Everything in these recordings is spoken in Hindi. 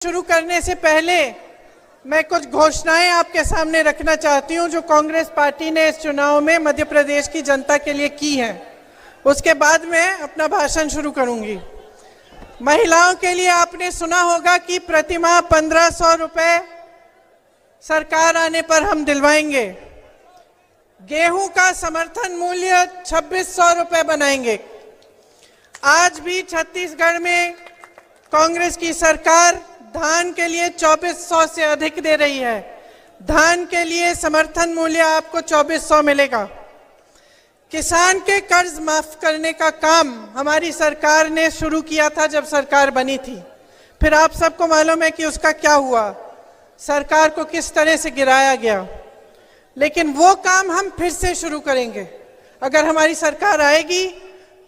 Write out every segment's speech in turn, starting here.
शुरू करने से पहले मैं कुछ घोषणाएं आपके सामने रखना चाहती हूं जो कांग्रेस पार्टी ने इस चुनाव में मध्य प्रदेश की जनता के लिए की है। उसके बाद मैं अपना भाषण शुरू करूंगी। महिलाओं के लिए आपने सुना होगा कि प्रतिमाह 1500 रुपए सरकार आने पर हम दिलवाएंगे। गेहूं का समर्थन मूल्य 2600 रुपए बनाएंगे। आज भी छत्तीसगढ़ में कांग्रेस की सरकार धान के लिए 2400 से अधिक दे रही है। धान के लिए समर्थन मूल्य आपको 2400 मिलेगा। किसान के कर्ज माफ करने का काम हमारी सरकार ने शुरू किया था जब सरकार बनी थी। फिर आप सबको मालूम है कि उसका क्या हुआ, सरकार को किस तरह से गिराया गया। लेकिन वो काम हम फिर से शुरू करेंगे। अगर हमारी सरकार आएगी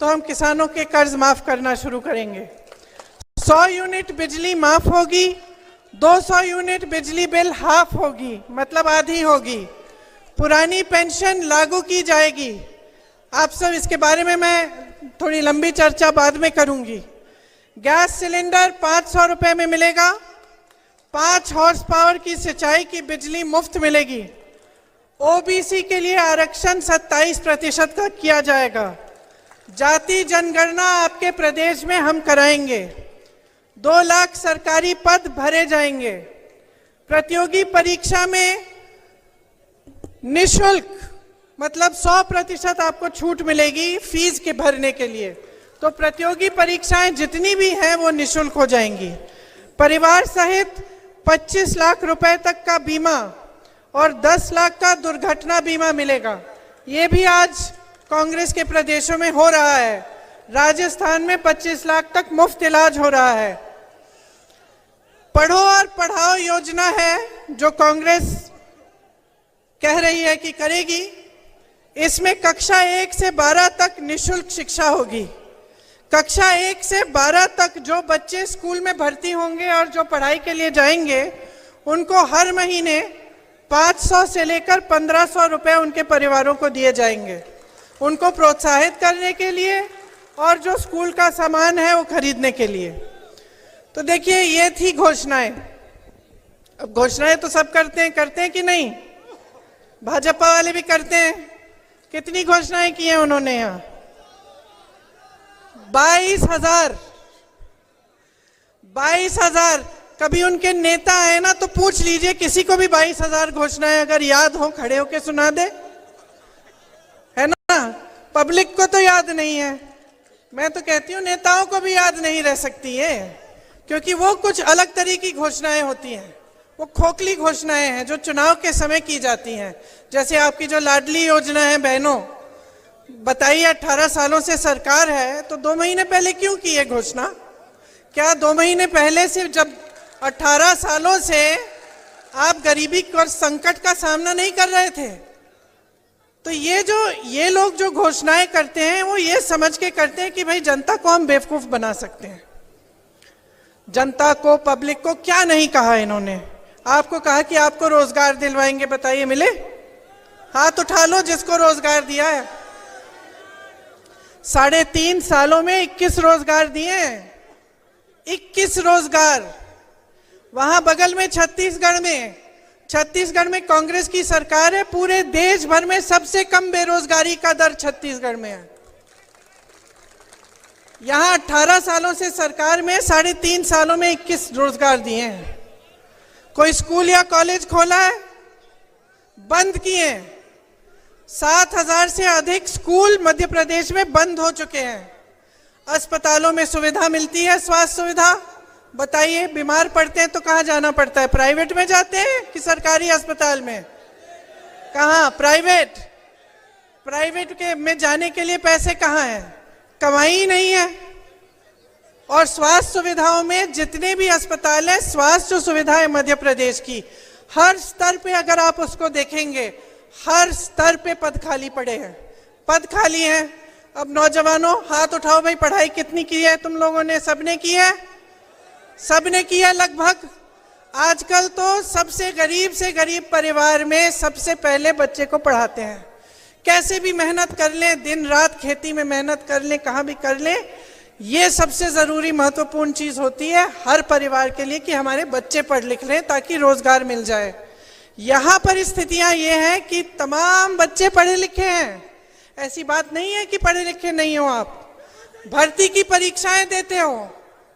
तो हम किसानों के कर्ज माफ करना शुरू करेंगे। 100 यूनिट बिजली माफ होगी, 200 यूनिट बिजली बिल हाफ होगी, मतलब आधी होगी। पुरानी पेंशन लागू की जाएगी। आप सब इसके बारे में मैं थोड़ी लंबी चर्चा बाद में करूंगी। गैस सिलेंडर 500 रुपए में मिलेगा। 5 हॉर्स पावर की सिंचाई की बिजली मुफ्त मिलेगी। ओबीसी के लिए आरक्षण 27% का किया जाएगा। जाति जनगणना आपके प्रदेश में हम कराएंगे। 2 लाख सरकारी पद भरे जाएंगे। प्रतियोगी परीक्षा में निशुल्क मतलब 100% आपको छूट मिलेगी फीस के भरने के लिए। तो प्रतियोगी परीक्षाएं जितनी भी हैं वो निशुल्क हो जाएंगी। परिवार सहित 25 लाख रुपए तक का बीमा और 10 लाख का दुर्घटना बीमा मिलेगा। ये भी आज कांग्रेस के प्रदेशों में हो रहा है। राजस्थान में 25 लाख तक मुफ्त इलाज हो रहा है। पढ़ो और पढ़ाओ योजना है जो कांग्रेस कह रही है कि करेगी। इसमें कक्षा 1 से 12 तक निशुल्क शिक्षा होगी। कक्षा 1 से 12 तक जो बच्चे स्कूल में भर्ती होंगे और जो पढ़ाई के लिए जाएंगे उनको हर महीने 500 से लेकर 1500 रुपए उनके परिवारों को दिए जाएंगे, उनको प्रोत्साहित करने के लिए और जो स्कूल का सामान है वो खरीदने के लिए। तो देखिए ये थी घोषणाएं। अब घोषणाएं तो सब करते हैं कि नहीं? भाजपा वाले भी करते हैं। कितनी घोषणाएं की हैं उन्होंने यहाँ? 22,000। कभी उनके नेता है ना तो पूछ लीजिए, किसी को भी 22,000 घोषणाएं अगर याद हो खड़े होके सुना दे, है ना? पब्लिक को तो याद नहीं है। मैं तो कहती हूँ नेताओं को भी याद नहीं रह सकती है, क्योंकि वो कुछ अलग तरह की घोषणाएं होती हैं। वो खोखली घोषणाएं हैं जो चुनाव के समय की जाती हैं। जैसे आपकी जो लाडली योजना है बहनों, बताइए 18 सालों से सरकार है तो 2 महीने पहले क्यों की है घोषणा? क्या 2 महीने पहले से, जब 18 सालों से आप गरीबी और संकट का सामना नहीं कर रहे थे? तो ये लोग जो घोषणाएं करते हैं वो ये समझ के करते हैं कि भाई जनता को हम बेवकूफ बना सकते हैं। जनता को, पब्लिक को क्या नहीं कहा इन्होंने? आपको कहा कि आपको रोजगार दिलवाएंगे, बताइए मिले? हाथ उठा लो जिसको रोजगार दिया है। 3.5 सालों में 21 रोजगार दिए हैं। 21 रोजगार। वहां बगल में छत्तीसगढ़ में कांग्रेस की सरकार है। पूरे देश भर में सबसे कम बेरोजगारी का दर छत्तीसगढ़ में है। यहाँ 18 सालों से सरकार में 3.5 सालों में 21 रोजगार दिए हैं। कोई स्कूल या कॉलेज खोला है? बंद किए हैं। 7,000 से अधिक स्कूल मध्य प्रदेश में बंद हो चुके हैं। अस्पतालों में सुविधा मिलती है, स्वास्थ्य सुविधा। बताइए बीमार पड़ते हैं तो कहाँ जाना पड़ता है? प्राइवेट में जाते हैं कि सरकारी अस्पताल में? कहाँ? प्राइवेट के में जाने के लिए पैसे कहाँ हैं? कमाई ही नहीं है। और स्वास्थ्य सुविधाओं में जितने भी अस्पताल हैं, स्वास्थ्य सुविधा है मध्य प्रदेश की, हर स्तर पे अगर आप उसको देखेंगे, हर स्तर पे पद खाली पड़े हैं। पद खाली हैं। अब नौजवानों हाथ उठाओ भाई, पढ़ाई कितनी की है तुम लोगों ने? सबने की है? सबने की है लगभग। आजकल तो सबसे गरीब परिवार में सबसे पहले बच्चे को पढ़ाते हैं। कैसे भी मेहनत कर लें, दिन रात खेती में मेहनत कर लें, कहाँ भी कर लें, ये सबसे जरूरी महत्वपूर्ण चीज होती है हर परिवार के लिए कि हमारे बच्चे पढ़ लिख लें ताकि रोजगार मिल जाए। यहाँ परिस्थितियां ये हैं कि तमाम बच्चे पढ़े लिखे हैं, ऐसी बात नहीं है कि पढ़े लिखे नहीं हो आप। भर्ती की परीक्षाएं देते हो,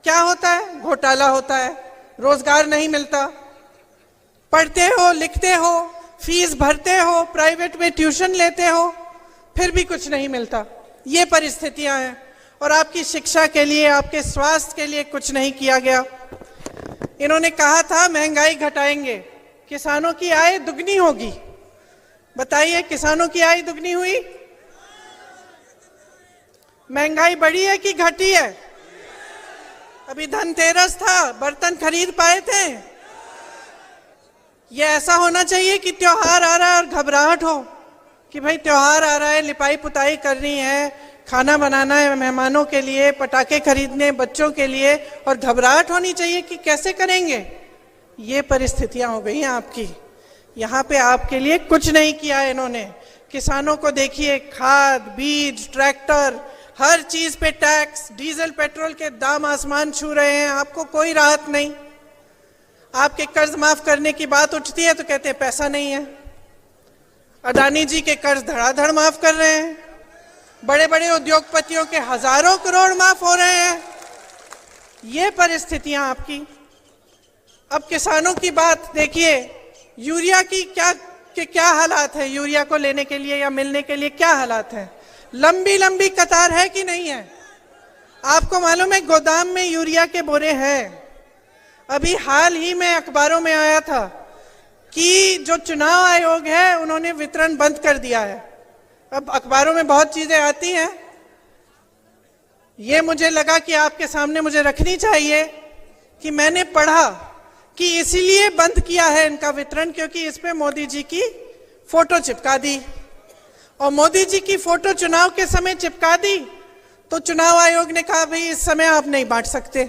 क्या होता है? घोटाला होता है, रोजगार नहीं मिलता। पढ़ते हो, लिखते हो, फीस भरते हो, प्राइवेट में ट्यूशन लेते हो, फिर भी कुछ नहीं मिलता। ये परिस्थितियां हैं और आपकी शिक्षा के लिए, आपके स्वास्थ्य के लिए कुछ नहीं किया गया। इन्होंने कहा था महंगाई घटाएंगे, किसानों की आय दुगनी होगी। बताइए, किसानों की आय दुगनी हुई? महंगाई बढ़ी है कि घटी है? अभी धनतेरस था, बर्तन खरीद पाए थे? ये ऐसा होना चाहिए कि त्योहार आ रहा है और घबराहट हो कि भाई त्योहार आ रहा है, लिपाई पुताई करनी है, खाना बनाना है मेहमानों के लिए, पटाखे खरीदने बच्चों के लिए, और घबराहट होनी चाहिए कि कैसे करेंगे। ये परिस्थितियां हो गई हैं आपकी। यहाँ पे आपके लिए कुछ नहीं किया है इन्होंने। किसानों को देखिए, खाद, बीज, ट्रैक्टर, हर चीज पे टैक्स, डीजल पेट्रोल के दाम आसमान छू रहे हैं, आपको कोई राहत नहीं। आपके कर्ज माफ करने की बात उठती है तो कहते हैं पैसा नहीं है। अडानी जी के कर्ज धड़ाधड़ माफ कर रहे हैं, बड़े बड़े उद्योगपतियों के हजारों करोड़ माफ हो रहे हैं। ये परिस्थितियां आपकी। अब किसानों की बात देखिए, यूरिया की क्या हालात है? यूरिया को लेने के लिए या मिलने के लिए क्या हालात है? लंबी लंबी कतार है कि नहीं है? आपको मालूम है गोदाम में यूरिया के बोरे हैं। अभी हाल ही में अखबारों में आया था कि जो चुनाव आयोग है उन्होंने वितरण बंद कर दिया है। अब अखबारों में बहुत चीजें आती हैं, ये मुझे लगा कि आपके सामने मुझे रखनी चाहिए कि मैंने पढ़ा कि इसीलिए बंद किया है इनका वितरण क्योंकि इस पे मोदी जी की फोटो चिपका दी, और मोदी जी की फोटो चुनाव के समय चिपका दी तो चुनाव आयोग ने कहा भाई इस समय आप नहीं बांट सकते।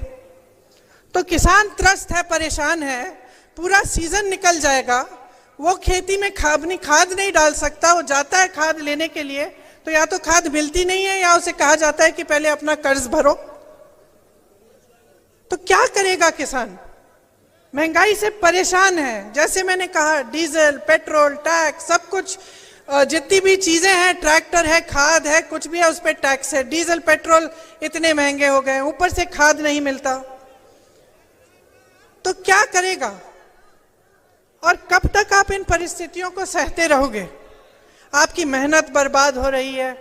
तो किसान त्रस्त है, परेशान है, पूरा सीजन निकल जाएगा, वो खेती में खाद नहीं डाल सकता। वो जाता है खाद लेने के लिए तो या तो खाद मिलती नहीं है या उसे कहा जाता है कि पहले अपना कर्ज भरो। तो क्या करेगा किसान? महंगाई से परेशान है। जैसे मैंने कहा, डीजल, पेट्रोल, टैक्स, सब कुछ, जितनी भी चीजें हैं, ट्रैक्टर है, खाद है, कुछ भी है उस पर टैक्स है। डीजल पेट्रोल इतने महंगे हो गए, ऊपर से खाद नहीं मिलता। तो क्या करेगा? और कब तक आप इन परिस्थितियों को सहते रहोगे? आपकी मेहनत बर्बाद हो रही है,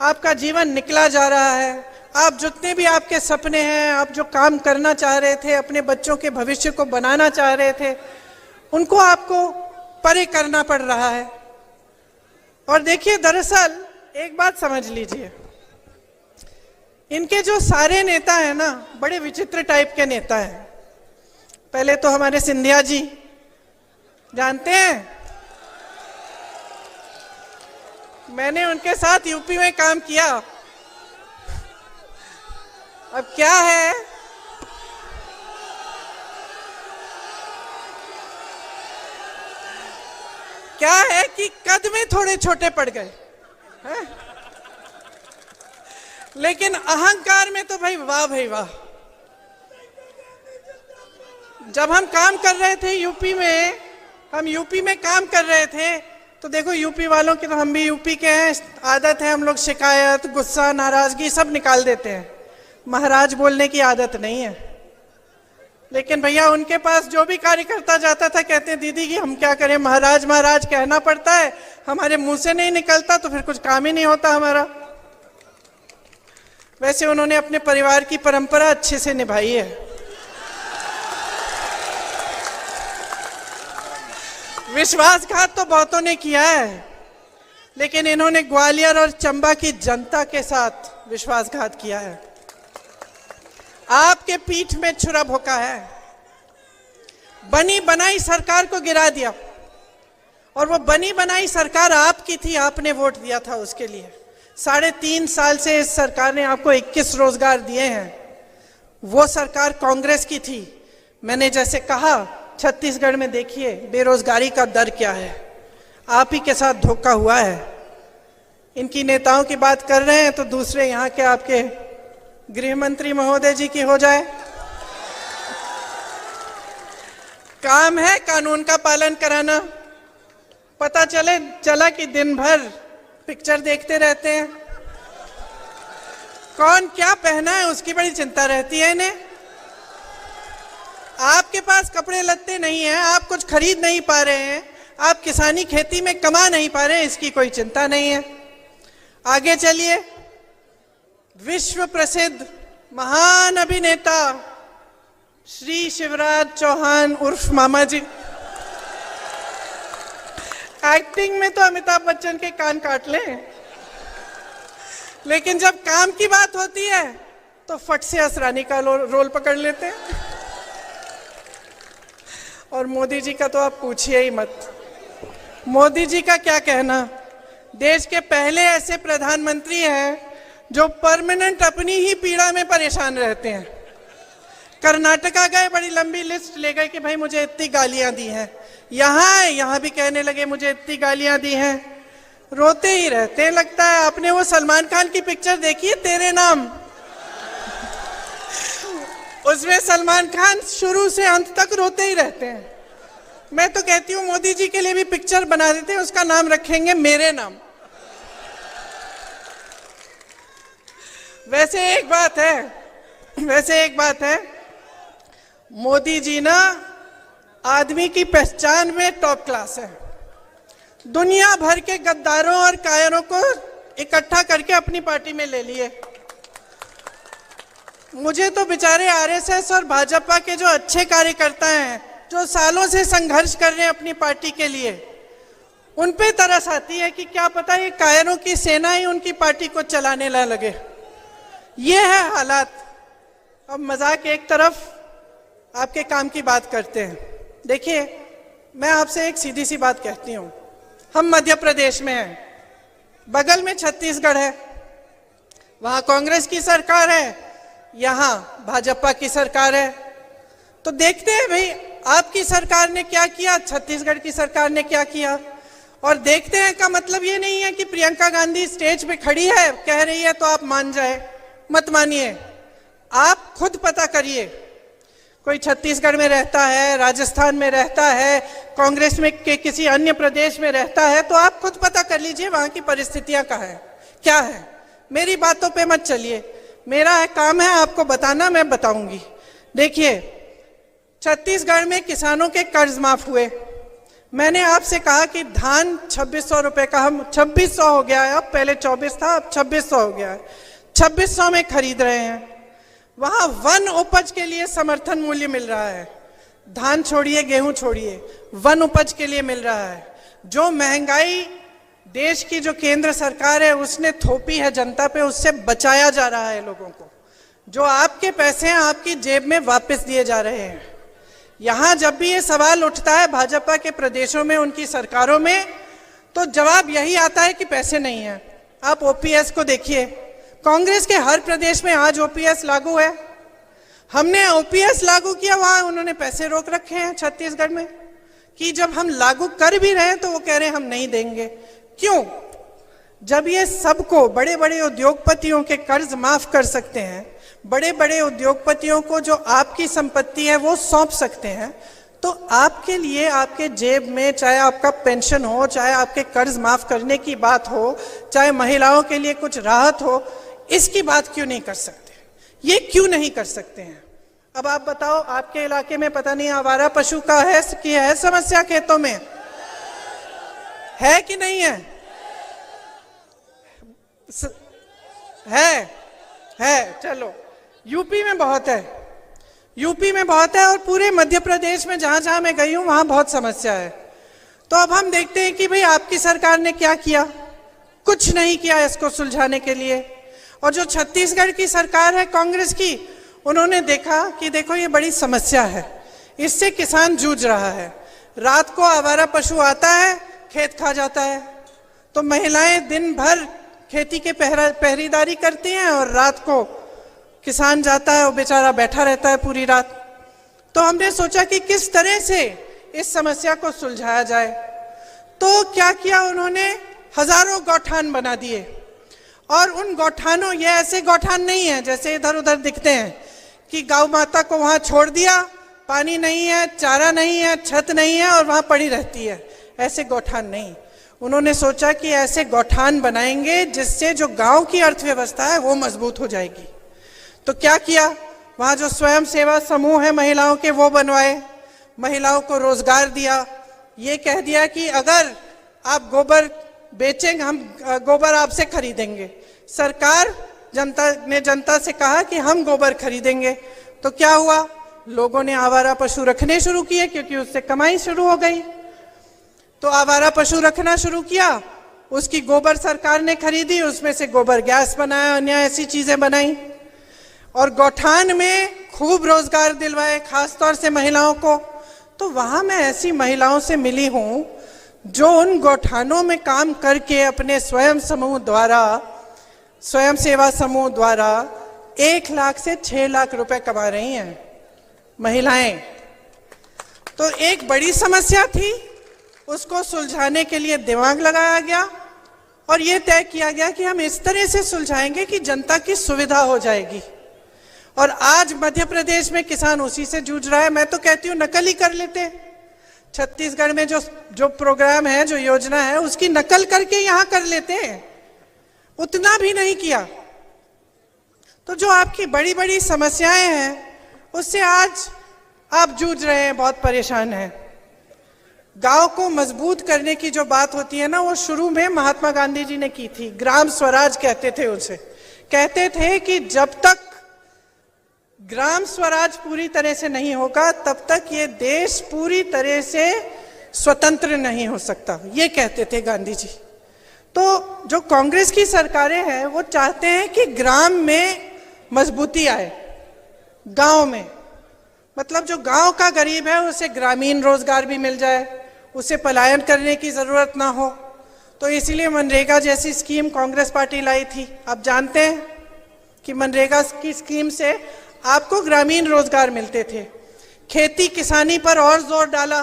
आपका जीवन निकला जा रहा है। आप जितने भी आपके सपने हैं, आप जो काम करना चाह रहे थे, अपने बच्चों के भविष्य को बनाना चाह रहे थे, उनको आपको परे करना पड़ रहा है। और देखिए, दरअसल एक बात समझ लीजिए, इनके जो सारे नेता हैं ना, बड़े विचित्र टाइप के नेता हैं। पहले तो हमारे सिंधिया जी, जानते हैं, मैंने उनके साथ यूपी में काम किया। अब क्या है कि कद में थोड़े छोटे पड़ गए हैं? लेकिन अहंकार में तो भाई वाह भाई वाह। जब हम काम कर रहे थे यूपी में काम कर रहे थे तो देखो, यूपी वालों की, तो हम भी यूपी के हैं, आदत है हम लोग शिकायत, गुस्सा, नाराजगी सब निकाल देते हैं। महाराज बोलने की आदत नहीं है। लेकिन भैया उनके पास जो भी कार्यकर्ता जाता था कहते हैं दीदी कि हम क्या करें, महाराज महाराज कहना पड़ता है, हमारे मुंह से नहीं निकलता तो फिर कुछ काम ही नहीं होता हमारा। वैसे उन्होंने अपने परिवार की परंपरा अच्छे से निभाई है। विश्वासघात तो बहुतों ने किया है, लेकिन इन्होंने ग्वालियर और चंबा की जनता के साथ विश्वासघात किया है। आपके पीठ में छुरा भोंका है, बनी बनाई सरकार को गिरा दिया, और वो बनी बनाई सरकार आपकी थी, आपने वोट दिया था उसके लिए। 3.5 साल से इस सरकार ने आपको 21 रोजगार दिए हैं। वो सरकार कांग्रेस की थी। मैंने जैसे कहा, छत्तीसगढ़ में देखिए बेरोजगारी का दर क्या है, आप ही के साथ धोखा हुआ है। इनकी नेताओं की बात कर रहे हैं तो दूसरे यहाँ के आपके गृह मंत्री महोदय जी की हो जाए। काम है कानून का पालन कराना। पता चला कि दिन भर पिक्चर देखते रहते हैं, कौन क्या पहना है उसकी बड़ी चिंता रहती है इन्हें। आपके पास कपड़े लत्ते नहीं हैं, आप कुछ खरीद नहीं पा रहे हैं, आप किसानी खेती में कमा नहीं पा रहे हैं, इसकी कोई चिंता नहीं है। आगे चलिए, विश्व प्रसिद्ध महान अभिनेता श्री शिवराज चौहान उर्फ मामा जी, एक्टिंग में तो अमिताभ बच्चन के कान काट लें, लेकिन जब काम की बात होती है तो फट से असरानी का रोल पकड़ लेते हैं। और मोदी जी का तो आप पूछिए ही मत। मोदी जी का क्या कहना, देश के पहले ऐसे प्रधानमंत्री हैं जो परमानेंट अपनी ही पीड़ा में परेशान रहते हैं। कर्नाटका गए, बड़ी लंबी लिस्ट ले गए कि भाई मुझे इतनी गालियां दी हैं, यहाँ भी कहने लगे मुझे इतनी गालियां दी हैं, रोते ही रहते हैं। लगता है आपने वो सलमान खान की पिक्चर देखी है तेरे नाम, उसमें सलमान खान शुरू से अंत तक रोते ही रहते हैं। मैं तो कहती हूँ मोदी जी के लिए भी पिक्चर बना देते हैं, उसका नाम रखेंगे मेरे नाम। वैसे एक बात है, मोदी जी ना आदमी की पहचान में टॉप क्लास है। दुनिया भर के गद्दारों और कायरों को इकट्ठा करके अपनी पार्टी में ले लिए। मुझे तो बेचारे आरएसएस और भाजपा के जो अच्छे कार्यकर्ता हैं, जो सालों से संघर्ष कर रहे हैं अपनी पार्टी के लिए, उन पे तरस आती है कि क्या पता ये कायरों की सेना ही उनकी पार्टी को चलाने ना लगे। ये है हालात। अब मजाक एक तरफ, आपके काम की बात करते हैं। देखिए, मैं आपसे एक सीधी सी बात कहती हूँ, हम मध्य प्रदेश में हैं, बगल में छत्तीसगढ़ है, वहाँ कांग्रेस की सरकार है, यहाँ भाजपा की सरकार है। तो देखते हैं भाई आपकी सरकार ने क्या किया, छत्तीसगढ़ की सरकार ने क्या किया, और देखते हैं का मतलब ये नहीं है कि प्रियंका गांधी स्टेज पे खड़ी है कह रही है तो आप मान जाए। मत मानिए, आप खुद पता करिए। कोई छत्तीसगढ़ में रहता है, राजस्थान में रहता है, कांग्रेस में के किसी अन्य प्रदेश में रहता है, तो आप खुद पता कर लीजिए वहां की परिस्थितियां क्या है। मेरी बातों पे मत चलिए, मेरा काम है आपको बताना, मैं बताऊंगी। देखिए, छत्तीसगढ़ में किसानों के कर्ज माफ हुए। मैंने आपसे कहा कि धान 2600 रुपए का, हम 2600 हो गया है, अब पहले 24 था, अब 2600 हो गया है, 2600 में खरीद रहे हैं। वहां वन उपज के लिए समर्थन मूल्य मिल रहा है। धान छोड़िए, गेहूं छोड़िए, वन उपज के लिए मिल रहा है। जो महंगाई देश की जो केंद्र सरकार है उसने थोपी है जनता पे, उससे बचाया जा रहा है लोगों को। जो आपके पैसे हैं आपकी जेब में वापस दिए जा रहे हैं। यहां जब भी ये सवाल उठता है भाजपा के प्रदेशों में, उनकी सरकारों में, तो जवाब यही आता है कि पैसे नहीं है। आप ओपीएस को देखिए, कांग्रेस के हर प्रदेश में आज ओपीएस लागू है। हमने ओपीएस लागू किया, वहां उन्होंने पैसे रोक रखे हैं छत्तीसगढ़ में, कि जब हम लागू कर भी रहे हैं तो वो कह रहे हैं हम नहीं देंगे। क्यों? जब ये सबको, बड़े बड़े उद्योगपतियों के कर्ज माफ कर सकते हैं, बड़े बड़े उद्योगपतियों को जो आपकी संपत्ति है वो सौंप सकते हैं, तो आपके लिए, आपके जेब में, चाहे आपका पेंशन हो, चाहे आपके कर्ज माफ करने की बात हो, चाहे महिलाओं के लिए कुछ राहत हो, इसकी बात क्यों नहीं कर सकते? ये क्यों नहीं कर सकते हैं? अब आप बताओ, आपके इलाके में पता नहीं आवारा पशु का है कि है समस्या खेतों में, है कि नहीं है? है। चलो, यूपी में बहुत है, यूपी में बहुत है, और पूरे मध्य प्रदेश में जहां जहां मैं गई हूं वहां बहुत समस्या है। तो अब हम देखते हैं कि भाई आपकी सरकार ने क्या किया। कुछ नहीं किया इसको सुलझाने के लिए। और जो छत्तीसगढ़ की सरकार है कांग्रेस की, उन्होंने देखा कि देखो ये बड़ी समस्या है, इससे किसान जूझ रहा है। रात को आवारा पशु आता है, खेत खा जाता है, तो महिलाएं दिन भर खेती के पहरेदारी करती हैं और रात को किसान जाता है, वो बेचारा बैठा रहता है पूरी रात। तो हमने सोचा कि किस तरह से इस समस्या को सुलझाया जाए। तो क्या किया उन्होंने, हजारों गौठान बना दिए और उन गौठानों, ये ऐसे गौठान नहीं है जैसे इधर उधर दिखते हैं कि गौ माता को वहां छोड़ दिया, पानी नहीं है, चारा नहीं है, छत नहीं है और वहां पड़ी रहती है। ऐसे गौठान नहीं। उन्होंने सोचा कि ऐसे गौठान बनाएंगे जिससे जो गांव की अर्थव्यवस्था है वो मजबूत हो जाएगी। तो क्या किया, वहां जो स्वयं सेवा समूह है महिलाओं के वो बनवाए, महिलाओं को रोजगार दिया, ये कह दिया कि अगर आप गोबर बेचेंगे हम गोबर आपसे खरीदेंगे। सरकार जनता से कहा कि हम गोबर खरीदेंगे। तो क्या हुआ, लोगों ने आवारा पशु रखने शुरू किए क्योंकि उससे कमाई शुरू हो गई। तो आवारा पशु रखना शुरू किया, उसकी गोबर सरकार ने खरीदी, उसमें से गोबर गैस बनाया, अन्य ऐसी चीजें बनाई और गौठान में खूब रोजगार दिलवाए, खासतौर से महिलाओं को। तो वहां मैं ऐसी महिलाओं से मिली हूं जो उन गौठानों में काम करके अपने स्वयं सेवा समूह द्वारा 1 लाख से 6 लाख रुपए कमा रही हैं महिलाएं। तो एक बड़ी समस्या थी, उसको सुलझाने के लिए दिमाग लगाया गया और ये तय किया गया कि हम इस तरह से सुलझाएंगे कि जनता की सुविधा हो जाएगी। और आज मध्य प्रदेश में किसान उसी से जूझ रहा है। मैं तो कहती हूँ नकल ही कर लेते। छत्तीसगढ़ में जो प्रोग्राम है, जो योजना है, उसकी नकल करके यहाँ कर लेते हैं, उतना भी नहीं किया। तो जो आपकी बड़ी बड़ी समस्याएं हैं उससे आज आप जूझ रहे हैं, बहुत परेशान हैं। गांव को मजबूत करने की जो बात होती है ना, वो शुरू में महात्मा गांधी जी ने की थी। ग्राम स्वराज कहते थे उसे। कहते थे कि जब तक ग्राम स्वराज पूरी तरह से नहीं होगा तब तक ये देश पूरी तरह से स्वतंत्र नहीं हो सकता, ये कहते थे गांधी जी। तो जो कांग्रेस की सरकारें हैं वो चाहते हैं कि ग्राम में मजबूती आए, गांव में, मतलब जो गांव का गरीब है उसे ग्रामीण रोजगार भी मिल जाए, उसे पलायन करने की जरूरत ना हो। तो इसीलिए मनरेगा जैसी स्कीम कांग्रेस पार्टी लाई थी। आप जानते हैं कि मनरेगा की स्कीम से आपको ग्रामीण रोजगार मिलते थे। खेती किसानी पर और जोर डाला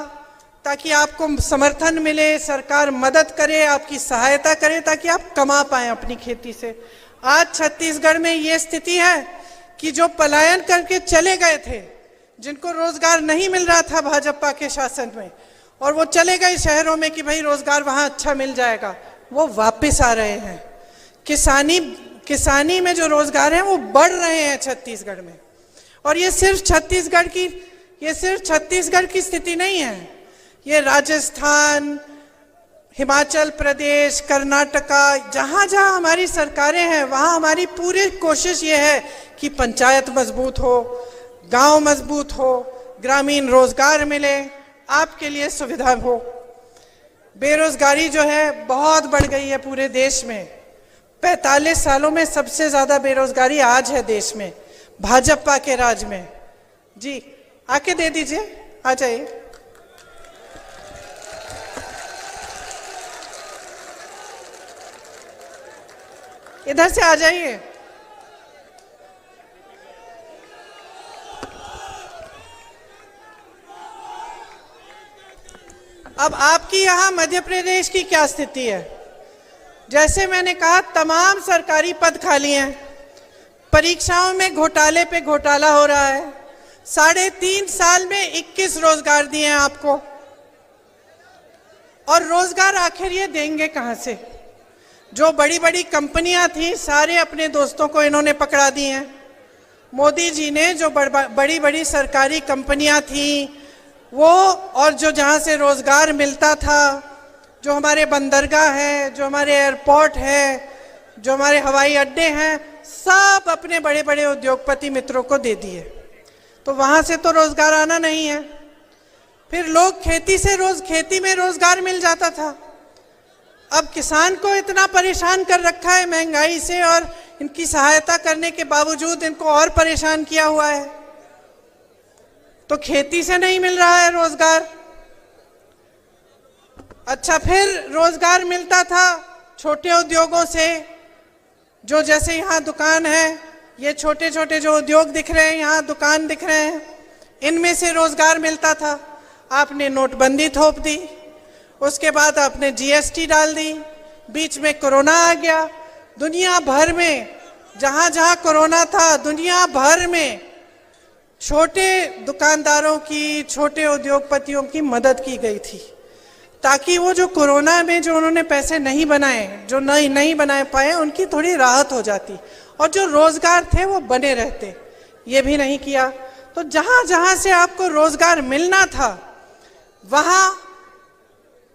ताकि आपको समर्थन मिले, सरकार मदद करे, आपकी सहायता करे ताकि आप कमा पाएं अपनी खेती से। आज छत्तीसगढ़ में ये स्थिति है कि जो पलायन करके चले गए थे, जिनको रोजगार नहीं मिल रहा था भाजपा के शासन में, और वो चले गए शहरों में कि भाई रोजगार वहां अच्छा मिल जाएगा, वो वापस आ रहे हैं। किसानी में जो रोजगार है वो बढ़ रहे हैं छत्तीसगढ़ में। और ये सिर्फ छत्तीसगढ़ की स्थिति नहीं है, ये राजस्थान, हिमाचल प्रदेश, कर्नाटका, जहां जहां हमारी सरकारें हैं वहां हमारी पूरी कोशिश ये है कि पंचायत मजबूत हो, गांव मजबूत हो, ग्रामीण रोजगार मिले, आपके लिए सुविधा हो। बेरोजगारी जो है बहुत बढ़ गई है पूरे देश में। 45 सालों में सबसे ज्यादा बेरोजगारी आज है देश में, भाजपा के राज में। जी आके दे दीजिए, आ जाइए। इधर से आ जाइए। अब आपकी यहां मध्य प्रदेश की क्या स्थिति है? जैसे मैंने कहा, तमाम सरकारी पद खाली हैं, परीक्षाओं में घोटाले पे घोटाला हो रहा है। 3.5 साल में 21 रोजगार दिए हैं आपको, और रोजगार आखिर ये देंगे कहां से? जो बड़ी बड़ी कंपनियां थी सारे अपने दोस्तों को इन्होंने पकड़ा दी हैं। मोदी जी ने जो बड़ी बड़ी सरकारी कंपनियां थी वो, और जो जहां से रोजगार मिलता था, जो हमारे बंदरगाह है, जो हमारे एयरपोर्ट है, जो हमारे हवाई अड्डे हैं, सब अपने बड़े बड़े उद्योगपति मित्रों को दे दिए। तो वहां से तो रोजगार आना नहीं है। फिर लोग खेती में रोजगार मिल जाता था। अब किसान को इतना परेशान कर रखा है महंगाई से, और इनकी सहायता करने के बावजूद इनको और परेशान किया हुआ है। तो खेती से नहीं मिल रहा है रोजगार। अच्छा, फिर रोजगार मिलता था छोटे उद्योगों से, जो जैसे यहाँ दुकान है, ये छोटे छोटे जो उद्योग दिख रहे हैं, यहाँ दुकान दिख रहे हैं, इनमें से रोजगार मिलता था। आपने नोटबंदी थोप दी, उसके बाद आपने जीएसटी डाल दी, बीच में कोरोना आ गया, दुनिया भर में जहां जहां कोरोना था, दुनिया भर में छोटे दुकानदारों की, छोटे उद्योगपतियों की मदद की गई थी, ताकि वो जो कोरोना में जो उन्होंने पैसे नहीं बनाए, जो नहीं बना पाए, उनकी थोड़ी राहत हो जाती और जो रोजगार थे वो बने रहते। ये भी नहीं किया। तो जहां जहां से आपको रोजगार मिलना था वहां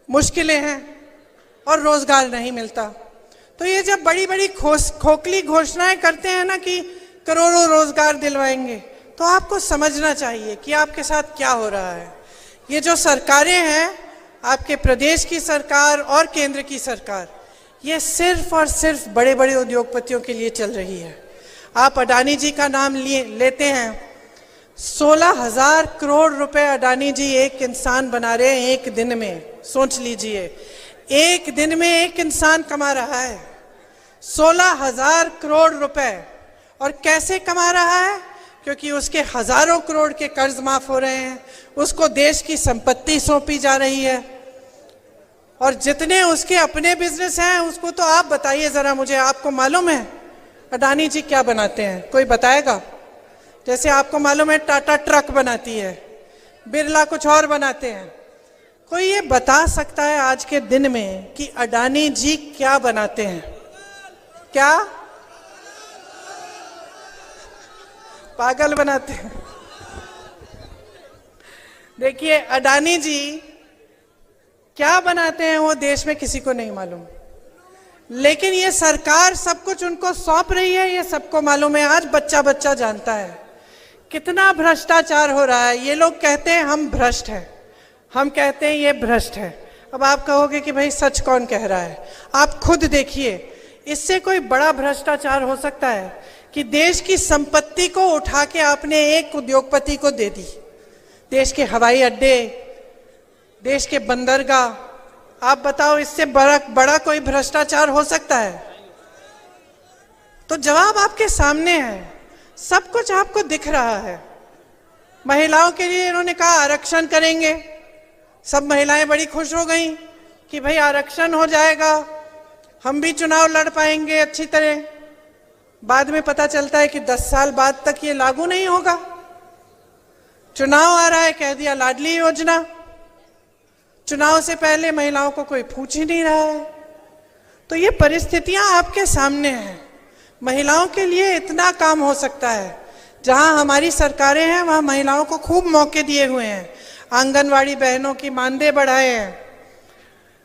मुश्किलें हैं और रोजगार नहीं मिलता। तो ये जब बड़ी बड़ी खोखली घोषणाएं करते हैं ना कि करोड़ों रोजगार दिलवाएंगे, तो आपको समझना चाहिए कि आपके साथ क्या हो रहा है। ये जो सरकारें हैं, आपके प्रदेश की सरकार और केंद्र की सरकार, ये सिर्फ और सिर्फ बड़े बड़े उद्योगपतियों के लिए चल रही है। आप अडानी जी का नाम लेते हैं, 16,000 करोड़ रुपए अडानी जी एक इंसान बना रहे हैं एक दिन में। सोच लीजिए, एक दिन में एक इंसान कमा रहा है 16,000 करोड़ रुपए। और कैसे कमा रहा है? क्योंकि उसके हजारों करोड़ के कर्ज माफ हो रहे हैं, उसको देश की संपत्ति सौंपी जा रही है, और जितने उसके अपने बिजनेस हैं उसको तो आप बताइए जरा मुझे, आपको मालूम है अडानी जी क्या बनाते हैं? कोई बताएगा? जैसे आपको मालूम है टाटा ट्रक बनाती है, बिरला कुछ और बनाते हैं। कोई ये बता सकता है आज के दिन में कि अडानी जी क्या बनाते हैं? क्या? पागल बनाते हैं। देखिए, अडानी जी क्या बनाते हैं वो देश में किसी को नहीं मालूम, लेकिन ये सरकार सब कुछ उनको सौंप रही है, ये सबको मालूम है। आज बच्चा बच्चा जानता है कितना भ्रष्टाचार हो रहा है। ये लोग कहते हैं हम भ्रष्ट हैं, हम कहते हैं ये भ्रष्ट है। अब आप कहोगे कि भाई सच कौन कह रहा है? आप खुद देखिए, इससे कोई बड़ा भ्रष्टाचार हो सकता है कि देश की संपत्ति को उठा के आपने एक उद्योगपति को दे दी? देश के हवाई अड्डे, देश के बंदरगाह, आप बताओ इससे बड़ा कोई भ्रष्टाचार हो सकता है? तो जवाब आपके सामने है, सब कुछ आपको दिख रहा है। महिलाओं के लिए इन्होंने कहा आरक्षण करेंगे, सब महिलाएं बड़ी खुश हो गई कि भाई आरक्षण हो जाएगा, हम भी चुनाव लड़ पाएंगे अच्छी तरह। बाद में पता चलता है कि 10 साल बाद तक ये लागू नहीं होगा। चुनाव आ रहा है, कह दिया लाडली योजना। चुनाव से पहले महिलाओं को कोई पूछ ही नहीं रहा है। तो ये परिस्थितियां आपके सामने हैं। महिलाओं के लिए इतना काम हो सकता है। जहां हमारी सरकारें हैं वहां महिलाओं को खूब मौके दिए हुए हैं। आंगनवाड़ी बहनों की मानदेय बढ़ाए हैं,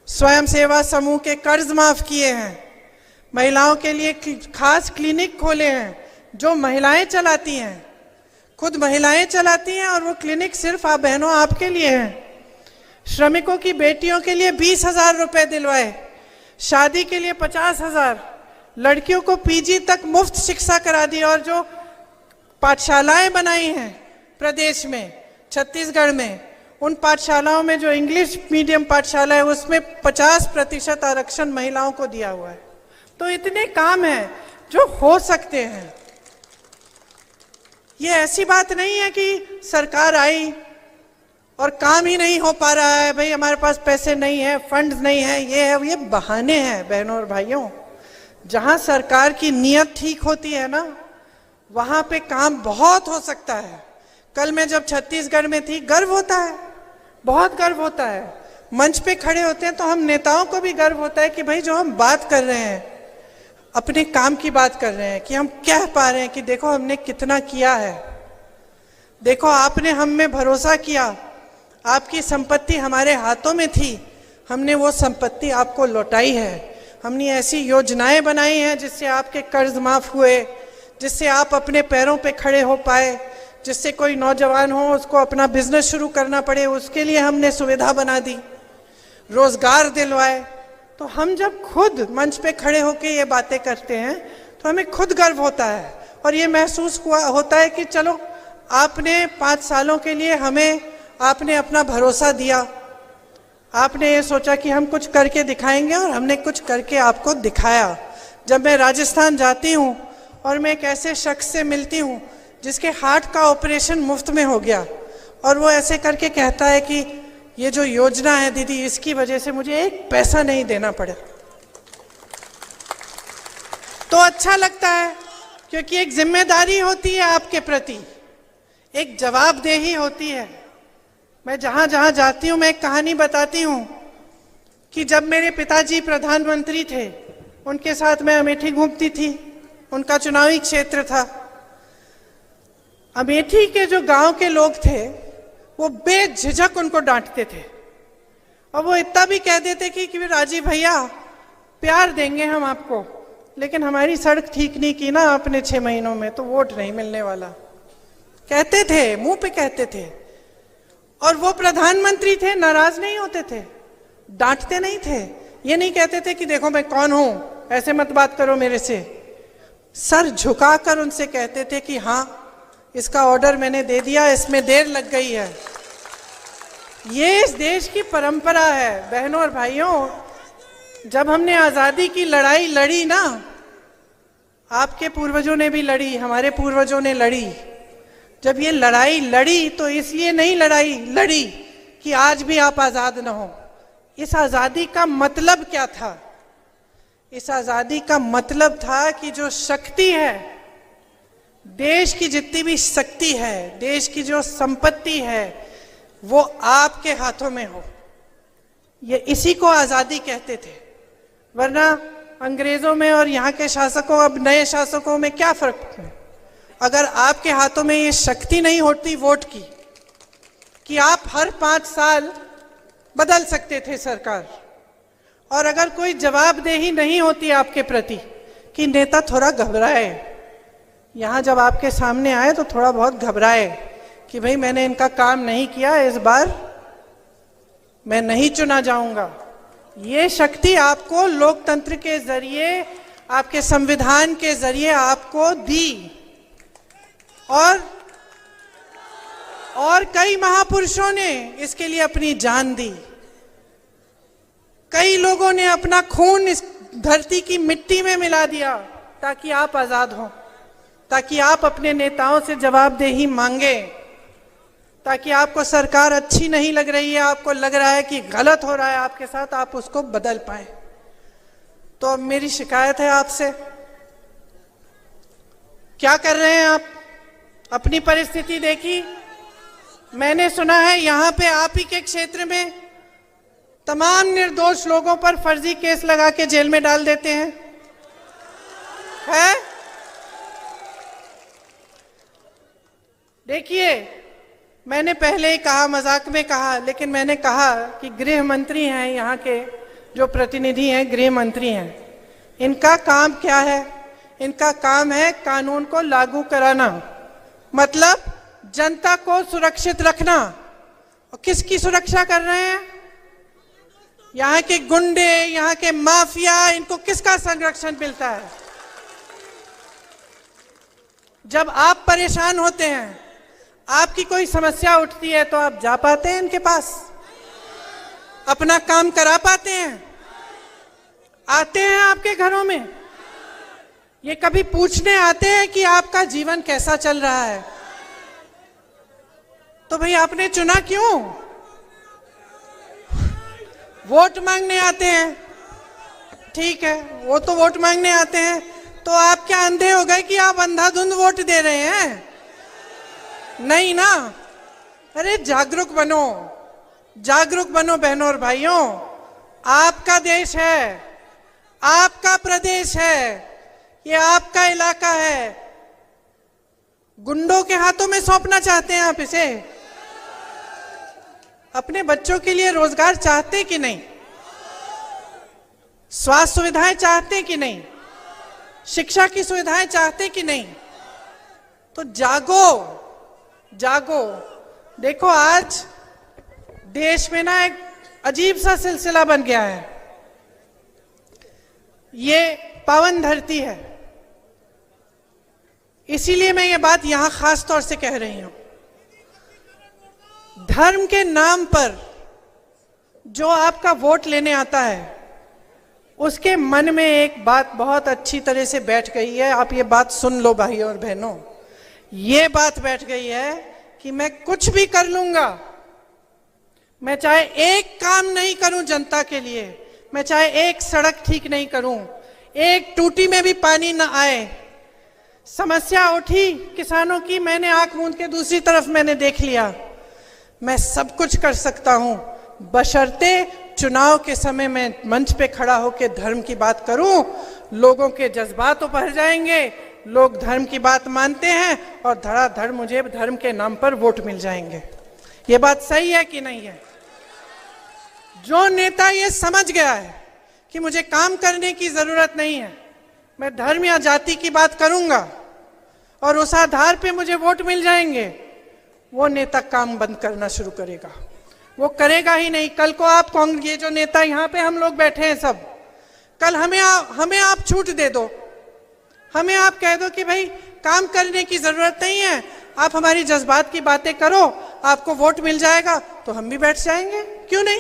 स्वयं सेवा समूह के कर्ज माफ किए हैं, महिलाओं के लिए खास क्लिनिक खोले हैं जो महिलाएं चलाती हैं, खुद महिलाएं चलाती हैं, और वो क्लिनिक सिर्फ आप बहनों आपके लिए हैं। श्रमिकों की बेटियों के लिए 20,000 रुपए दिलवाए, शादी के लिए 50,000, लड़कियों को पीजी तक मुफ्त शिक्षा करा दी। और जो पाठशालाएं बनाई हैं प्रदेश में, छत्तीसगढ़ में, उन पाठशालाओं में जो इंग्लिश मीडियम पाठशाला है उसमें 50% आरक्षण महिलाओं को दिया हुआ है। तो इतने काम हैं जो हो सकते हैं। ये ऐसी बात नहीं है कि सरकार आई और काम ही नहीं हो पा रहा है, भाई हमारे पास पैसे नहीं है, फंड्स नहीं है, ये बहाने हैं बहनों और भाइयों। जहां सरकार की नीयत ठीक होती है ना, वहां पे काम बहुत हो सकता है। कल मैं जब छत्तीसगढ़ में थी, गर्व होता है, बहुत गर्व होता है। मंच पे खड़े होते हैं तो हम नेताओं को भी गर्व होता है कि भाई जो हम बात कर रहे हैं, अपने काम की बात कर रहे हैं, कि हम कह पा रहे हैं कि देखो हमने कितना किया है, देखो आपने हम में भरोसा किया, आपकी संपत्ति हमारे हाथों में थी, हमने वो संपत्ति आपको लौटाई है। हमने ऐसी योजनाएं बनाई हैं जिससे आपके कर्ज माफ हुए, जिससे आप अपने पैरों पे खड़े हो पाए, जिससे कोई नौजवान हो उसको अपना बिजनेस शुरू करना पड़े उसके लिए हमने सुविधा बना दी, रोजगार दिलवाए। तो हम जब खुद मंच पे खड़े होके ये बातें करते हैं तो हमें खुद गर्व होता है, और ये महसूस होता है कि चलो आपने 5 सालों के लिए हमें आपने अपना भरोसा दिया, आपने ये सोचा कि हम कुछ करके दिखाएंगे, और हमने कुछ करके आपको दिखाया। जब मैं राजस्थान जाती हूँ और मैं एक ऐसे शख्स से मिलती हूँ जिसके हार्ट का ऑपरेशन मुफ्त में हो गया, और वो ऐसे करके कहता है कि ये जो योजना है दीदी, इसकी वजह से मुझे 1 पैसा नहीं देना पड़ा। तो अच्छा लगता है, क्योंकि एक जिम्मेदारी होती है आपके प्रति, एक जवाबदेही होती है। मैं जहां जहां जाती हूं मैं एक कहानी बताती हूं कि जब मेरे पिताजी प्रधानमंत्री थे, उनके साथ मैं अमेठी घूमती थी, उनका चुनावी क्षेत्र था। अमेठी के जो गांव के लोग थे वो बेझिझक उनको डांटते थे, और वो इतना भी कह देते कि राजीव भैया प्यार देंगे हम आपको, लेकिन हमारी सड़क ठीक नहीं की ना आपने 6 महीनों में तो वोट नहीं मिलने वाला। कहते थे, मुंह पे कहते थे। और वो प्रधानमंत्री थे, नाराज नहीं होते थे, डांटते नहीं थे। ये नहीं कहते थे कि देखो मैं कौन हूं, ऐसे मत बात करो मेरे से। सर झुकाकर उनसे कहते थे कि हाँ, इसका ऑर्डर मैंने दे दिया, इसमें देर लग गई है। ये इस देश की परंपरा है। बहनों और भाइयों, जब हमने आजादी की लड़ाई लड़ी ना, आपके पूर्वजों ने भी लड़ी, हमारे पूर्वजों ने लड़ी। जब ये लड़ाई लड़ी तो इसलिए नहीं लड़ी कि आज भी आप आजाद न हो। इस आजादी का मतलब क्या था? इस आजादी का मतलब था कि जो शक्ति है, देश की जितनी भी शक्ति है, देश की जो संपत्ति है, वो आपके हाथों में हो। ये इसी को आजादी कहते थे। वरना अंग्रेजों में और यहाँ के शासकों, अब नए शासकों में क्या फर्क है? अगर आपके हाथों में ये शक्ति नहीं होती वोट की कि आप हर 5 साल बदल सकते थे सरकार, और अगर कोई जवाबदेही नहीं होती आपके प्रति कि नेता थोड़ा घबराए, यहाँ जब आपके सामने आए तो थोड़ा बहुत घबराए कि भाई मैंने इनका काम नहीं किया, इस बार मैं नहीं चुना जाऊंगा। ये शक्ति आपको लोकतंत्र के जरिए, आपके संविधान के जरिए आपको दी। और कई महापुरुषों ने इसके लिए अपनी जान दी। कई लोगों ने अपना खून इस धरती की मिट्टी में मिला दिया ताकि आप आजाद हो, ताकि आप अपने नेताओं से जवाबदेही मांगे, ताकि आपको सरकार अच्छी नहीं लग रही है, आपको लग रहा है कि गलत हो रहा है आपके साथ, आप उसको बदल पाए। तो अब मेरी शिकायत है आपसे, क्या कर रहे हैं आप? अपनी परिस्थिति देखी। मैंने सुना है यहाँ पे आप ही के क्षेत्र में तमाम निर्दोष लोगों पर फर्जी केस लगा के जेल में डाल देते हैं, है? देखिए, मैंने पहले ही कहा, मजाक में कहा, लेकिन मैंने कहा कि गृह मंत्री हैं, यहाँ के जो प्रतिनिधि हैं गृह मंत्री हैं, इनका काम क्या है? इनका काम है कानून को लागू कराना, मतलब जनता को सुरक्षित रखना। और किसकी सुरक्षा कर रहे हैं? यहाँ के गुंडे, यहाँ के माफिया, इनको किसका संरक्षण मिलता है? जब आप परेशान होते हैं, आपकी कोई समस्या उठती है, तो आप जा पाते हैं इनके पास? अपना काम करा पाते हैं? आते हैं आपके घरों में? ये कभी पूछने आते हैं कि आपका जीवन कैसा चल रहा है? तो भाई आपने चुना क्यों? वोट मांगने आते हैं, ठीक है, वो तो वोट मांगने आते हैं। तो आप क्या अंधे हो गए कि आप अंधाधुंध वोट दे रहे हैं? नहीं ना। अरे जागरूक बनो, जागरूक बनो बहनों और भाइयों। आपका देश है, आपका प्रदेश है, ये आपका इलाका है। गुंडों के हाथों में सौंपना चाहते हैं आप इसे? अपने बच्चों के लिए रोजगार चाहते कि नहीं? स्वास्थ्य सुविधाएं चाहते कि नहीं? शिक्षा की सुविधाएं चाहते कि नहीं? तो जागो, जागो। देखो, आज देश में ना एक अजीब सा सिलसिला बन गया है। ये पावन धरती है, इसीलिए मैं ये बात यहां खास तौर से कह रही हूं। धर्म के नाम पर जो आपका वोट लेने आता है, उसके मन में एक बात बहुत अच्छी तरह से बैठ गई है। आप ये बात सुन लो भाइयों और बहनों, ये बात बैठ गई है कि मैं कुछ भी कर लूंगा, मैं चाहे एक काम नहीं करूं जनता के लिए, मैं चाहे एक सड़क ठीक नहीं करूं, एक टूटी में भी पानी न आए। समस्या उठी किसानों की, मैंने आंख मूंद के दूसरी तरफ मैंने देख लिया। मैं सब कुछ कर सकता हूं बशर्ते चुनाव के समय में मंच पे खड़ा होकर धर्म की बात करूं। लोगों के जज्बात उभर जाएंगे, लोग धर्म की बात मानते हैं और धड़ाधड़ मुझे धर्म के नाम पर वोट मिल जाएंगे। ये बात सही है कि नहीं है? जो नेता ये समझ गया है कि मुझे काम करने की जरूरत नहीं है, मैं धर्म या जाति की बात करूंगा और उस आधार पे मुझे वोट मिल जाएंगे, वो नेता काम बंद करना शुरू करेगा। वो करेगा ही नहीं। कल को आप ये जो नेता यहाँ पे हम लोग बैठे हैं सब, कल हमें आप छूट दे दो, हमें आप कह दो कि भाई काम करने की जरूरत नहीं है, आप हमारी जज्बात की बातें करो, आपको वोट मिल जाएगा, तो हम भी बैठ जाएंगे। क्यों नहीं?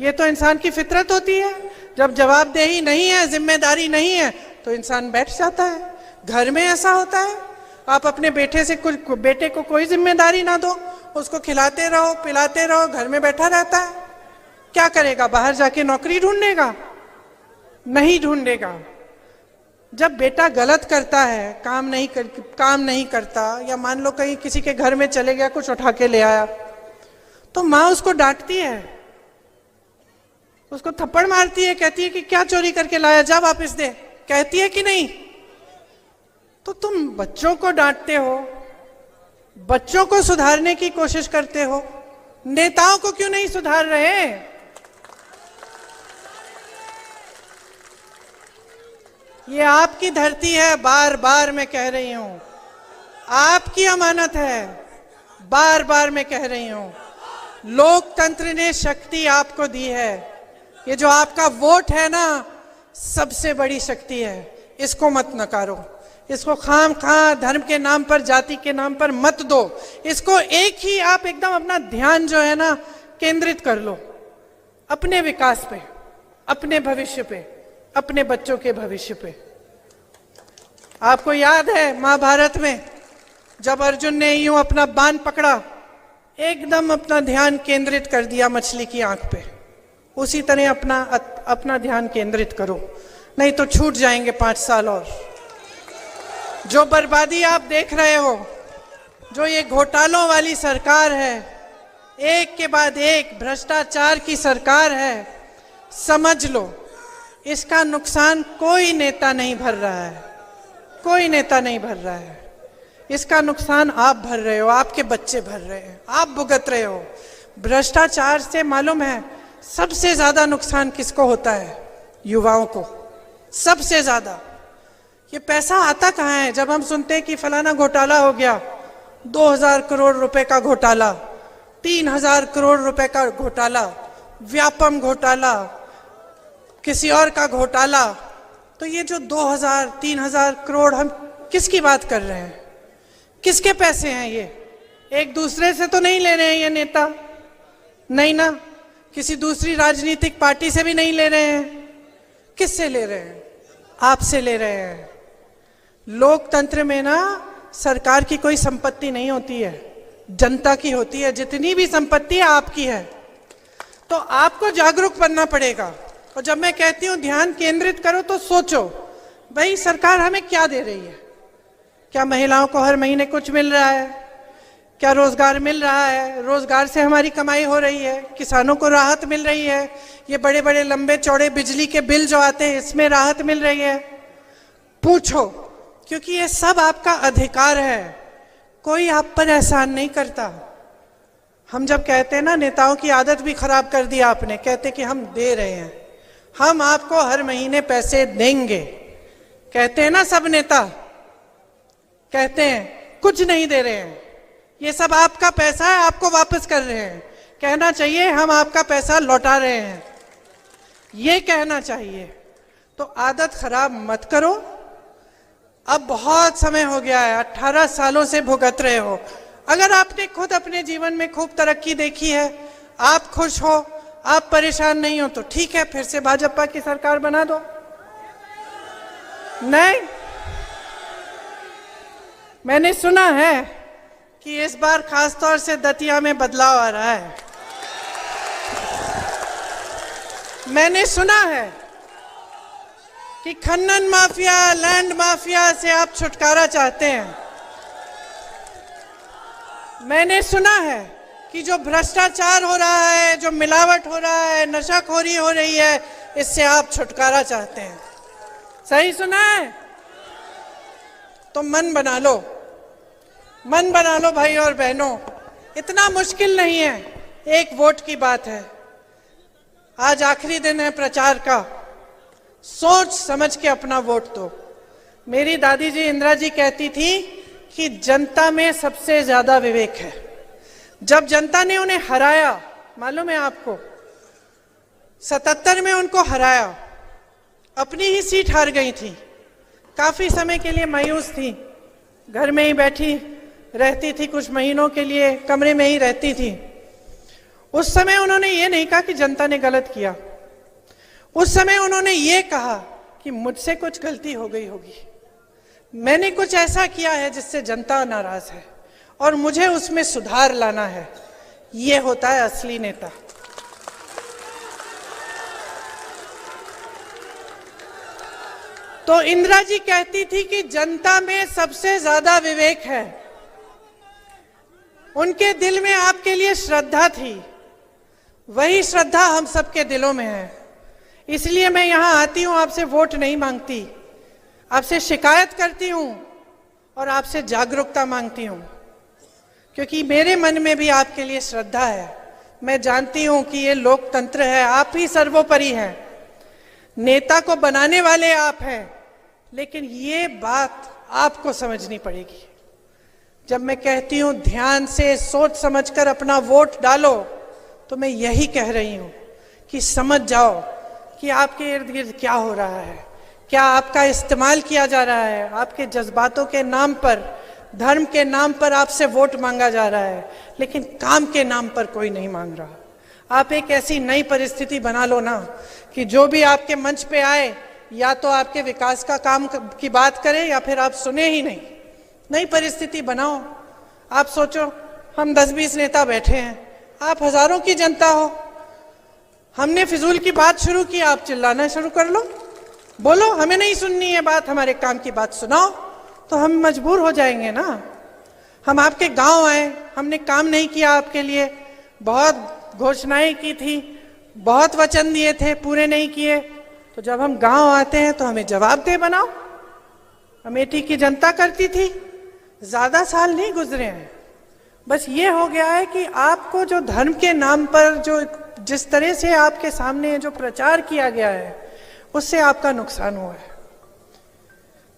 ये तो इंसान की फितरत होती है। जब जवाबदेही नहीं है, जिम्मेदारी नहीं है, तो इंसान बैठ जाता है। घर में ऐसा होता है, आप अपने बेटे को कोई जिम्मेदारी ना दो, उसको खिलाते रहो पिलाते रहो, घर में बैठा रहता है। क्या करेगा? बाहर जाके नौकरी ढूंढेगा? नहीं ढूंढेगा। जब बेटा गलत करता है, काम नहीं करता, या मान लो कहीं किसी के घर में चले गया, कुछ उठा के ले आया, तो माँ उसको डांटती है, उसको थप्पड़ मारती है, कहती है कि क्या चोरी करके लाया, जा वापस दे, कहती है कि नहीं? तो तुम बच्चों को डांटते हो, बच्चों को सुधारने की कोशिश करते हो, नेताओं को क्यों नहीं सुधार रहे? ये आपकी धरती है, बार बार मैं कह रही हूं, आपकी अमानत है, बार बार मैं कह रही हूं। लोकतंत्र ने शक्ति आपको दी है, ये जो आपका वोट है ना, सबसे बड़ी शक्ति है। इसको मत नकारो, इसको खाम-खा धर्म के नाम पर, जाति के नाम पर मत दो। इसको एक ही आप एकदम अपना ध्यान जो है ना केंद्रित कर लो अपने विकास पे, अपने भविष्य पे, अपने बच्चों के भविष्य पे। आपको याद है महाभारत में जब अर्जुन ने यूं अपना बाण पकड़ा, एकदम अपना ध्यान केंद्रित कर दिया मछली की आंख पे, उसी तरह अपना ध्यान केंद्रित करो, नहीं तो छूट जाएंगे 5 साल और। जो बर्बादी आप देख रहे हो, जो ये घोटालों वाली सरकार है, एक के बाद एक भ्रष्टाचार की सरकार है, समझ लो इसका नुकसान कोई नेता नहीं भर रहा है, कोई नेता नहीं भर रहा है। इसका नुकसान आप भर रहे हो, आपके बच्चे भर रहे हैं, आप भुगत रहे हो। भ्रष्टाचार से मालूम है सबसे ज्यादा नुकसान किसको होता है? युवाओं को, सबसे ज्यादा। ये पैसा आता कहाँ है? जब हम सुनते हैं कि फलाना घोटाला हो गया, 2000 करोड़ रुपए का घोटाला, 3000 करोड़ रुपए का घोटाला, व्यापम घोटाला, किसी और का घोटाला, तो ये जो 2000-3000 करोड़ हम किसकी बात कर रहे हैं? किसके पैसे हैं ये? एक दूसरे से तो नहीं ले रहे हैं ये नेता, नहीं ना, किसी दूसरी राजनीतिक पार्टी से भी नहीं ले रहे हैं। किससे ले रहे हैं? आपसे ले रहे हैं। लोकतंत्र में ना सरकार की कोई संपत्ति नहीं होती है, जनता की होती है। जितनी भी संपत्ति है आपकी है, तो आपको जागरूक बनना पड़ेगा। और जब मैं कहती हूं ध्यान केंद्रित करो, तो सोचो भाई सरकार हमें क्या दे रही है? क्या महिलाओं को हर महीने कुछ मिल रहा है? क्या रोजगार मिल रहा है? रोजगार से हमारी कमाई हो रही है? किसानों को राहत मिल रही है? ये बड़े बड़े लंबे चौड़े बिजली के बिल जो आते हैं, इसमें राहत मिल रही है? पूछो, क्योंकि ये सब आपका अधिकार है, कोई आप पर एहसान नहीं करता। हम जब कहते हैं ना, नेताओं की आदत भी खराब कर दी आपने, कहते कि हम दे रहे हैं, हम आपको हर महीने पैसे देंगे, कहते हैं ना सब नेता, कहते हैं कुछ नहीं दे रहे हैं, ये सब आपका पैसा है, आपको वापस कर रहे हैं। कहना चाहिए हम आपका पैसा लौटा रहे हैं, ये कहना चाहिए। तो आदत खराब मत करो। अब बहुत समय हो गया है, 18 सालों से भुगत रहे हो। अगर आपने खुद अपने जीवन में खूब तरक्की देखी है, आप खुश हो, आप परेशान नहीं हो, तो ठीक है, फिर से भाजपा की सरकार बना दो। नहीं, मैंने सुना है कि इस बार खासतौर से दतिया में बदलाव आ रहा है। मैंने सुना है कि खनन माफिया, लैंड माफिया से आप छुटकारा चाहते हैं। मैंने सुना है कि जो भ्रष्टाचार हो रहा है, जो मिलावट हो रहा है, नशाखोरी हो रही है, इससे आप छुटकारा चाहते हैं। सही सुना है? तो मन बना लो, मन बना लो भाई और बहनों, इतना मुश्किल नहीं है, एक वोट की बात है। आज आखिरी दिन है प्रचार का, सोच समझ के अपना वोट दो। मेरी दादी जी इंदिरा जी कहती थी कि जनता में सबसे ज्यादा विवेक है। जब जनता ने उन्हें हराया, मालूम है आपको, 77 में उनको हराया, अपनी ही सीट हार गई थी, काफी समय के लिए मायूस थी, घर में ही बैठी रहती थी, कुछ महीनों के लिए कमरे में ही रहती थी। उस समय उन्होंने ये नहीं कहा कि जनता ने गलत किया, उस समय उन्होंने ये कहा कि मुझसे कुछ गलती हो गई होगी, मैंने कुछ ऐसा किया है जिससे जनता नाराज है और मुझे उसमें सुधार लाना है। ये होता है असली नेता। तो इंदिरा जी कहती थी कि जनता में सबसे ज्यादा विवेक है। उनके दिल में आपके लिए श्रद्धा थी, वही श्रद्धा हम सबके दिलों में है। इसलिए मैं यहां आती हूं, आपसे वोट नहीं मांगती, आपसे शिकायत करती हूं और आपसे जागरूकता मांगती हूं, क्योंकि मेरे मन में भी आपके लिए श्रद्धा है। मैं जानती हूं कि ये लोकतंत्र है, आप ही सर्वोपरि हैं, नेता को बनाने वाले आप हैं, लेकिन ये बात आपको समझनी पड़ेगी। जब मैं कहती हूं ध्यान से सोच समझकर अपना वोट डालो, तो मैं यही कह रही हूं कि समझ जाओ कि आपके इर्द गिर्द क्या हो रहा है, क्या आपका इस्तेमाल किया जा रहा है, आपके जज्बातों के नाम पर, धर्म के नाम पर आपसे वोट मांगा जा रहा है, लेकिन काम के नाम पर कोई नहीं मांग रहा। आप एक ऐसी नई परिस्थिति बना लो ना कि जो भी आपके मंच पे आए, या तो आपके विकास का काम की बात करे या फिर आप सुने ही नहीं। नई परिस्थिति बनाओ। आप सोचो, हम 10-20 नेता बैठे हैं, आप हजारों की जनता हो, हमने फिजूल की बात शुरू की, आप चिल्लाना शुरू कर लो, बोलो हमें नहीं सुननी है बात, हमारे काम की बात सुनाओ, तो हम मजबूर हो जाएंगे ना। हम आपके गांव आए, हमने काम नहीं किया आपके लिए, बहुत घोषणाएं की थी, बहुत वचन दिए थे, पूरे नहीं किए, तो जब हम गांव आते हैं तो हमें जवाबदेह बनाओ। अमेठी की जनता करती थी, ज्यादा साल नहीं गुजरे हैं, बस ये हो गया है कि आपको जो धर्म के नाम पर जो जिस तरह से आपके सामने जो प्रचार किया गया है, उससे आपका नुकसान हुआ है।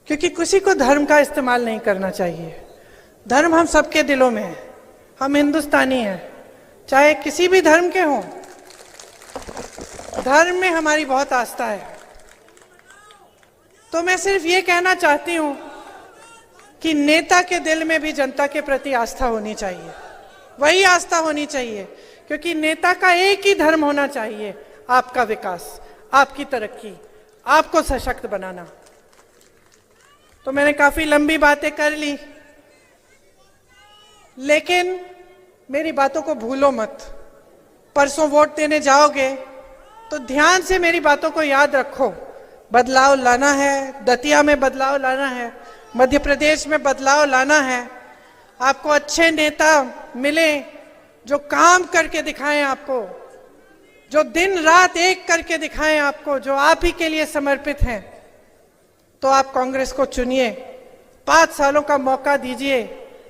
क्योंकि किसी को धर्म का इस्तेमाल नहीं करना चाहिए। धर्म हम सबके दिलों में है, हम हिंदुस्तानी हैं, चाहे किसी भी धर्म के हों, धर्म में हमारी बहुत आस्था है। तो मैं सिर्फ ये कहना चाहती हूं कि नेता के दिल में भी जनता के प्रति आस्था होनी चाहिए, वही आस्था होनी चाहिए, क्योंकि नेता का एक ही धर्म होना चाहिए, आपका विकास, आपकी तरक्की, आपको सशक्त बनाना। तो मैंने काफी लंबी बातें कर ली, लेकिन मेरी बातों को भूलो मत। परसों वोट देने जाओगे तो ध्यान से मेरी बातों को याद रखो। बदलाव लाना है, दतिया में बदलाव लाना है, मध्य प्रदेश में बदलाव लाना है। आपको अच्छे नेता मिले जो काम करके दिखाएं आपको, जो दिन रात एक करके दिखाएं आपको, जो आप ही के लिए समर्पित हैं। तो आप कांग्रेस को चुनिए, 5 सालों का मौका दीजिए।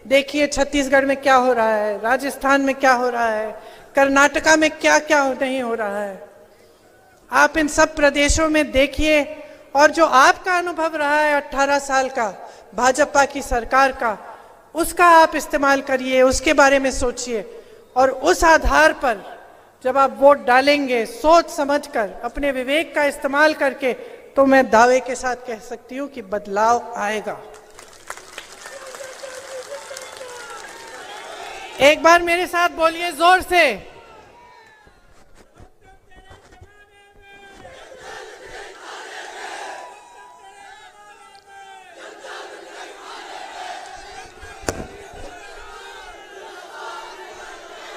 देखिए छत्तीसगढ़ में क्या हो रहा है, राजस्थान में क्या हो रहा है, कर्नाटका में क्या क्या नहीं हो रहा है। आप इन सब प्रदेशों में देखिए, और जो आपका अनुभव रहा है 18 साल का भाजपा की सरकार का, उसका आप इस्तेमाल करिए, उसके बारे में सोचिए, और उस आधार पर जब आप वोट डालेंगे सोच समझकर, अपने विवेक का इस्तेमाल करके, तो मैं दावे के साथ कह सकती हूं कि बदलाव आएगा। एक बार मेरे साथ बोलिए जोर से,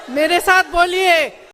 मेरे साथ बोलिए,